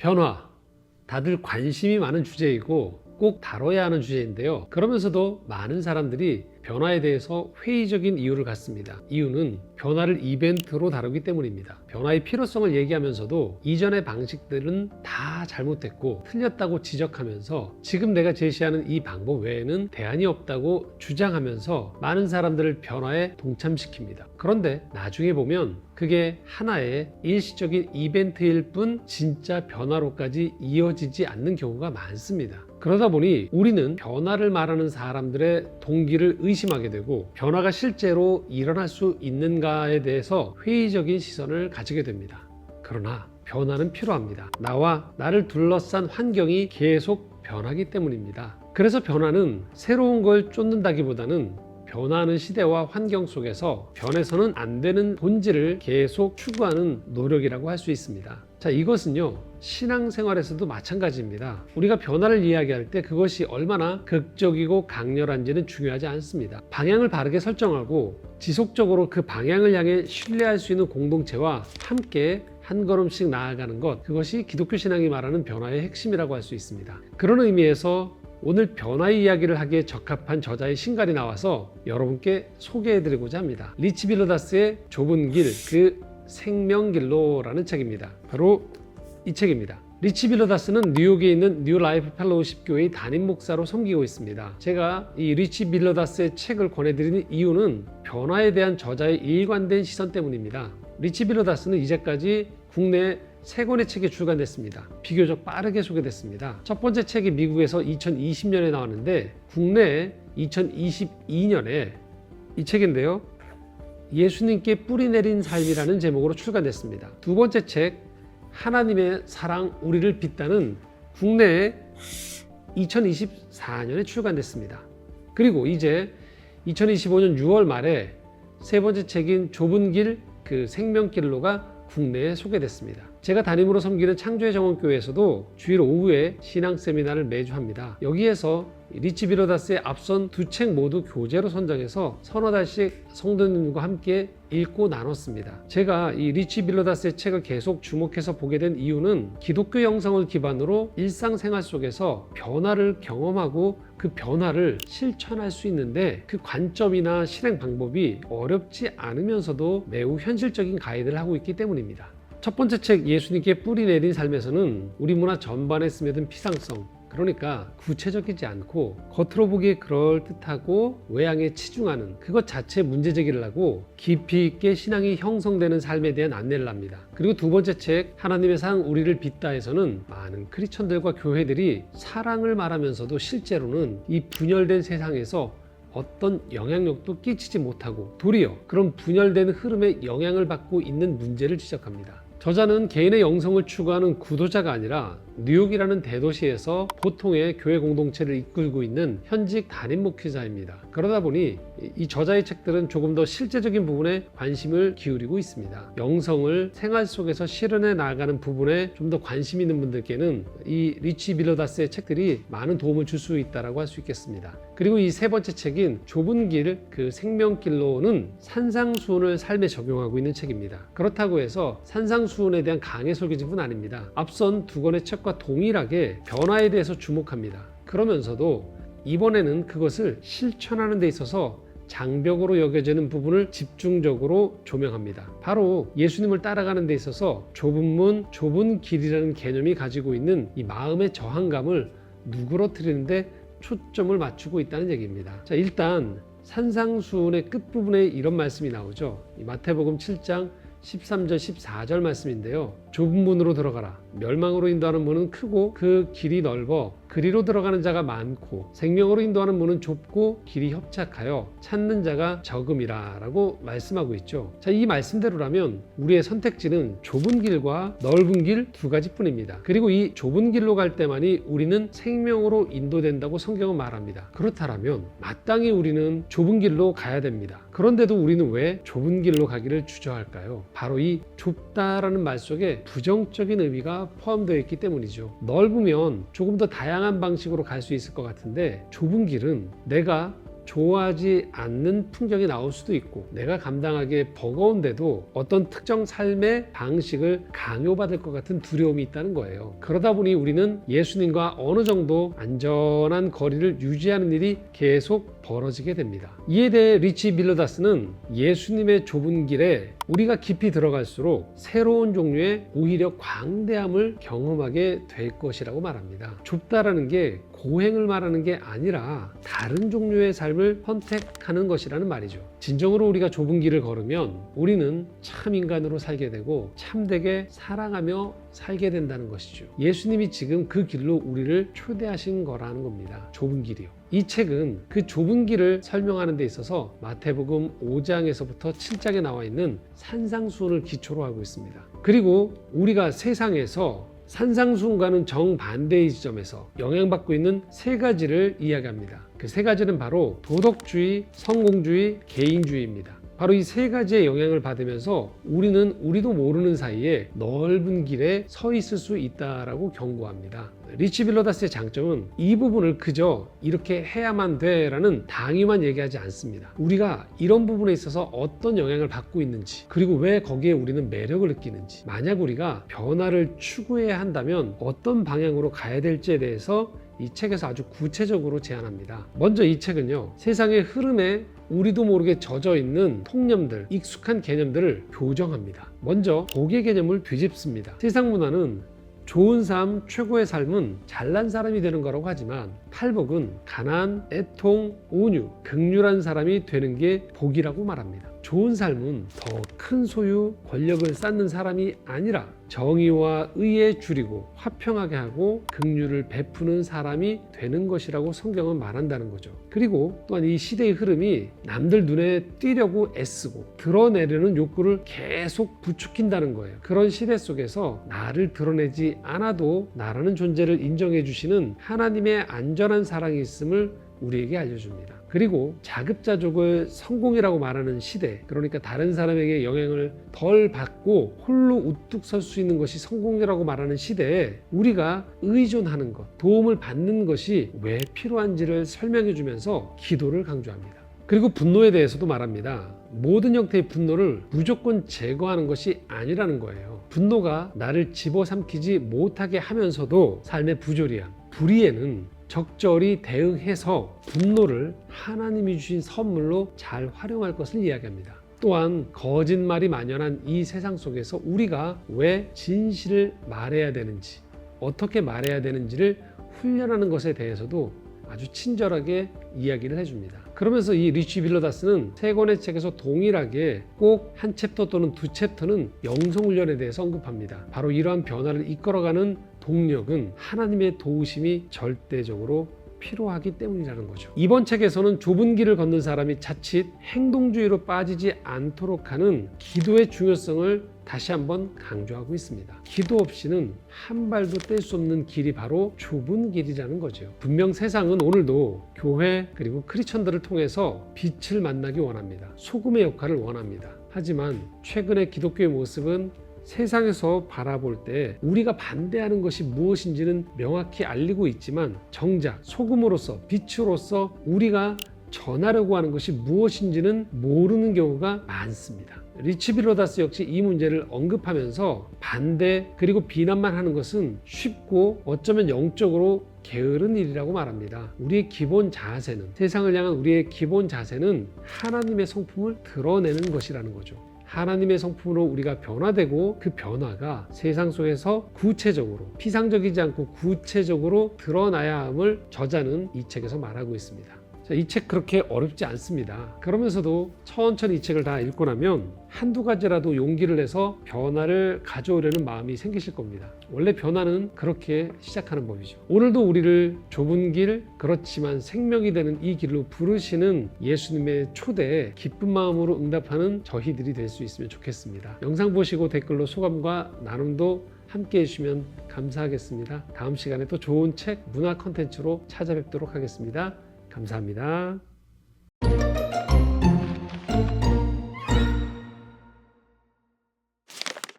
변화, 다들 관심이 많은 주제이고 꼭 다뤄야 하는 주제인데요. 그러면서도 많은 사람들이 변화에 대해서 회의적인 이유를 갖습니다. 이유는 변화를 이벤트로 다루기 때문입니다. 변화의 필요성을 얘기하면서도 이전의 방식들은 다 잘못됐고 틀렸다고 지적하면서 지금 내가 제시하는 이 방법 외에는 대안이 없다고 주장하면서 많은 사람들을 변화에 동참시킵니다. 그런데 나중에 보면 그게 하나의 일시적인 이벤트일 뿐 진짜 변화로까지 이어지지 않는 경우가 많습니다. 그러다 보니 우리는 변화를 말하는 사람들의 동기를 의심하게 되고 변화가 실제로 일어날 수 있는가에 대해서 회의적인 시선을 가지게 됩니다. 그러나 변화는 필요합니다. 나와 나를 둘러싼 환경이 계속 변하기 때문입니다. 그래서 변화는 새로운 걸 쫓는다기보다는 변화하는 시대와 환경 속에서 변해서는 안 되는 본질을 계속 추구하는 노력이라고 할 수 있습니다. 자, 이것은요, 신앙생활에서도 마찬가지입니다. 우리가 변화를 이야기할 때 그것이 얼마나 극적이고 강렬한지는 중요하지 않습니다. 방향을 바르게 설정하고 지속적으로 그 방향을 향해 신뢰할 수 있는 공동체와 함께 한 걸음씩 나아가는 것, 그것이 기독교 신앙이 말하는 변화의 핵심이라고 할 수 있습니다. 그런 의미에서 오늘 변화의 이야기를 하기에 적합한 저자의 신간이 나와서 여러분께 소개해드리고자 합니다. 리치 빌로다스의 좁은 길, 그 생명길로라는 책입니다. 바로 이 책입니다. 리치 빌로다스는 뉴욕에 있는 뉴 라이프 펠로우십 교회의 담임 목사로 섬기고 있습니다. 제가 이 리치 빌로다스의 책을 권해드리는 이유는 변화에 대한 저자의 일관된 시선 때문입니다. 리치 빌로다스는 이제까지 국내 3권의 책이 출간됐습니다. 비교적 빠르게 소개됐습니다. 첫 번째 책이 미국에서 2020년에 나왔는데 국내에 2022년에 이 책인데요. 예수님께 뿌리 내린 삶이라는 제목으로 출간됐습니다. 두 번째 책 하나님의 사랑 우리를 빛다는 국내에 2024년에 출간됐습니다. 그리고 이제 2025년 6월 말에 세 번째 책인 좁은 길, 그 생명길로가 국내에 소개됐습니다. 제가 담임으로 섬기는 창조의 정원교회에서도 주일 오후에 신앙 세미나를 매주 합니다. 여기에서 리치 빌로다스의 앞선 두 책 모두 교재로 선정해서 서너 달씩 성도님과 함께 읽고 나눴습니다. 제가 이 리치 빌로다스의 책을 계속 주목해서 보게 된 이유는 기독교 영성을 기반으로 일상생활 속에서 변화를 경험하고 그 변화를 실천할 수 있는데 그 관점이나 실행 방법이 어렵지 않으면서도 매우 현실적인 가이드를 하고 있기 때문입니다. 첫 번째 책 예수님께 뿌리 내린 삶에서는 우리 문화 전반에 스며든 피상성, 그러니까 구체적이지 않고 겉으로 보기에 그럴듯하고 외양에 치중하는 그것 자체 문제제기를 하고 깊이 있게 신앙이 형성되는 삶에 대한 안내를 합니다. 그리고 두 번째 책 하나님의 사랑 우리를 빛다에서는 많은 크리스천들과 교회들이 사랑을 말하면서도 실제로는 이 분열된 세상에서 어떤 영향력도 끼치지 못하고 도리어 그런 분열된 흐름에 영향을 받고 있는 문제를 지적합니다. 저자는 개인의 영성을 추구하는 구도자가 아니라 뉴욕이라는 대도시에서 보통의 교회 공동체를 이끌고 있는 현직 담임 목회자입니다. 그러다 보니 이 저자의 책들은 조금 더 실제적인 부분에 관심을 기울이고 있습니다. 영성을 생활 속에서 실현해 나가는 부분에 좀 더 관심 있는 분들께는 이 리치 빌로다스의 책들이 많은 도움을 줄 수 있다고 할 수 있겠습니다. 그리고 이 세 번째 책인 좁은 길, 그 생명길로는 산상수훈을 삶에 적용하고 있는 책입니다. 그렇다고 해서 산상수훈에 대한 강의 설교집은 아닙니다. 앞선 두 권의 책과 동일하게 변화에 대해서 주목합니다. 그러면서도 이번에는 그것을 실천하는 데 있어서 장벽으로 여겨지는 부분을 집중적으로 조명합니다. 바로 예수님을 따라가는 데 있어서 좁은 문, 좁은 길이라는 개념이 가지고 있는 이 마음의 저항감을 누그러뜨리는데 초점을 맞추고 있다는 얘기입니다. 자, 일단 산상수훈의 끝부분에 이런 말씀이 나오죠. 이 마태복음 7장 13절 14절 말씀인데요. 좁은 문으로 들어가라. 멸망으로 인도하는 문은 크고 그 길이 넓어 그리로 들어가는 자가 많고 생명으로 인도하는 문은 좁고 길이 협착하여 찾는 자가 적음이라 라고 말씀하고 있죠. 자, 이 말씀대로라면 우리의 선택지는 좁은 길과 넓은 길 두 가지뿐입니다. 그리고 이 좁은 길로 갈 때만이 우리는 생명으로 인도된다고 성경은 말합니다. 그렇다면 마땅히 우리는 좁은 길로 가야 됩니다. 그런데도 우리는 왜 좁은 길로 가기를 주저할까요? 바로 이 좁다라는 말 속에 부정적인 의미가 포함되어 있기 때문이죠. 넓으면 조금 더 다양한 방식으로 갈 수 있을 것 같은데 좁은 길은 내가 좋아하지 않는 풍경이 나올 수도 있고, 내가 감당하기에 버거운데도 어떤 특정 삶의 방식을 강요받을 것 같은 두려움이 있다는 거예요. 그러다 보니 우리는 예수님과 어느 정도 안전한 거리를 유지하는 일이 계속 벌어지게 됩니다. 이에 대해 리치 밀러다스는 예수님의 좁은 길에 우리가 깊이 들어갈수록 새로운 종류의 오히려 광대함을 경험하게 될 것이라고 말합니다. 좁다라는 게 고행을 말하는 게 아니라 다른 종류의 삶을 선택하는 것이라는 말이죠. 진정으로 우리가 좁은 길을 걸으면 우리는 참 인간으로 살게 되고 참되게 사랑하며 살게 된다는 것이죠. 예수님이 지금 그 길로 우리를 초대하신 거라는 겁니다. 좁은 길이요. 이 책은 그 좁은 길을 설명하는 데 있어서 마태복음 5장에서부터 7장에 나와 있는 산상수훈을 기초로 하고 있습니다. 그리고 우리가 세상에서 산상수훈과는 정반대의 지점에서 영향받고 있는 세 가지를 이야기합니다. 그 세 가지는 바로 도덕주의, 성공주의, 개인주의입니다. 바로 이 세 가지의 영향을 받으면서 우리는 우리도 모르는 사이에 넓은 길에 서 있을 수 있다라고 경고합니다. 리치 빌러다스의 장점은 이 부분을 그저 이렇게 해야만 돼라는 당위만 얘기하지 않습니다. 우리가 이런 부분에 있어서 어떤 영향을 받고 있는지, 그리고 왜 거기에 우리는 매력을 느끼는지, 만약 우리가 변화를 추구해야 한다면 어떤 방향으로 가야 될지에 대해서 이 책에서 아주 구체적으로 제안합니다. 먼저 이 책은요, 세상의 흐름에 우리도 모르게 젖어 있는 통념들, 익숙한 개념들을 교정합니다. 먼저 복의 개념을 뒤집습니다. 세상 문화는 좋은 삶, 최고의 삶은 잘난 사람이 되는 거라고 하지만 팔복은 가난, 애통, 온유, 극률한 사람이 되는 게 복이라고 말합니다. 좋은 삶은 더 큰 소유, 권력을 쌓는 사람이 아니라 정의와 의에 줄이고 화평하게 하고 긍휼을 베푸는 사람이 되는 것이라고 성경은 말한다는 거죠. 그리고 또한 이 시대의 흐름이 남들 눈에 띄려고 애쓰고 드러내려는 욕구를 계속 부추긴다는 거예요. 그런 시대 속에서 나를 드러내지 않아도 나라는 존재를 인정해 주시는 하나님의 안전한 사랑이 있음을 우리에게 알려줍니다. 그리고 자급자족을 성공이라고 말하는 시대, 그러니까 다른 사람에게 영향을 덜 받고 홀로 우뚝 설 수 있는 것이 성공이라고 말하는 시대에 우리가 의존하는 것, 도움을 받는 것이 왜 필요한지를 설명해 주면서 기도를 강조합니다. 그리고 분노에 대해서도 말합니다. 모든 형태의 분노를 무조건 제거하는 것이 아니라는 거예요. 분노가 나를 집어삼키지 못하게 하면서도 삶의 부조리함, 불의에는 적절히 대응해서 분노를 하나님이 주신 선물로 잘 활용할 것을 이야기합니다. 또한 거짓말이 만연한 이 세상 속에서 우리가 왜 진실을 말해야 되는지, 어떻게 말해야 되는지를 훈련하는 것에 대해서도 아주 친절하게 이야기를 해줍니다. 그러면서 이 리치 빌러다스는 세 권의 책에서 동일하게 꼭 한 챕터 또는 두 챕터는 영성훈련에 대해서 언급합니다. 바로 이러한 변화를 이끌어가는 동력은 하나님의 도우심이 절대적으로 필요하기 때문이라는 거죠. 이번 책에서는 좁은 길을 걷는 사람이 자칫 행동주의로 빠지지 않도록 하는 기도의 중요성을 다시 한번 강조하고 있습니다. 기도 없이는 한 발도 뗄 수 없는 길이 바로 좁은 길이라는 거죠. 분명 세상은 오늘도 교회 그리고 크리스천들을 통해서 빛을 만나기 원합니다. 소금의 역할을 원합니다. 하지만 최근의 기독교의 모습은 세상에서 바라볼 때 우리가 반대하는 것이 무엇인지는 명확히 알리고 있지만 정작 소금으로서 빛으로서 우리가 전하려고 하는 것이 무엇인지는 모르는 경우가 많습니다. 리치 빌러다스 역시 이 문제를 언급하면서 반대 그리고 비난만 하는 것은 쉽고 어쩌면 영적으로 게으른 일이라고 말합니다. 우리의 기본 자세는, 세상을 향한 우리의 기본 자세는 하나님의 성품을 드러내는 것이라는 거죠. 하나님의 성품으로 우리가 변화되고 그 변화가 세상 속에서 구체적으로, 피상적이지 않고 구체적으로 드러나야 함을 저자는 이 책에서 말하고 있습니다. 이 책 그렇게 어렵지 않습니다. 그러면서도 천천히 이 책을 다 읽고 나면 한두 가지라도 용기를 내서 변화를 가져오려는 마음이 생기실 겁니다. 원래 변화는 그렇게 시작하는 법이죠. 오늘도 우리를 좁은 길, 그렇지만 생명이 되는 이 길로 부르시는 예수님의 초대에 기쁜 마음으로 응답하는 저희들이 될 수 있으면 좋겠습니다. 영상 보시고 댓글로 소감과 나눔도 함께 해주시면 감사하겠습니다. 다음 시간에 또 좋은 책, 문화 콘텐츠로 찾아뵙도록 하겠습니다. 감사합니다.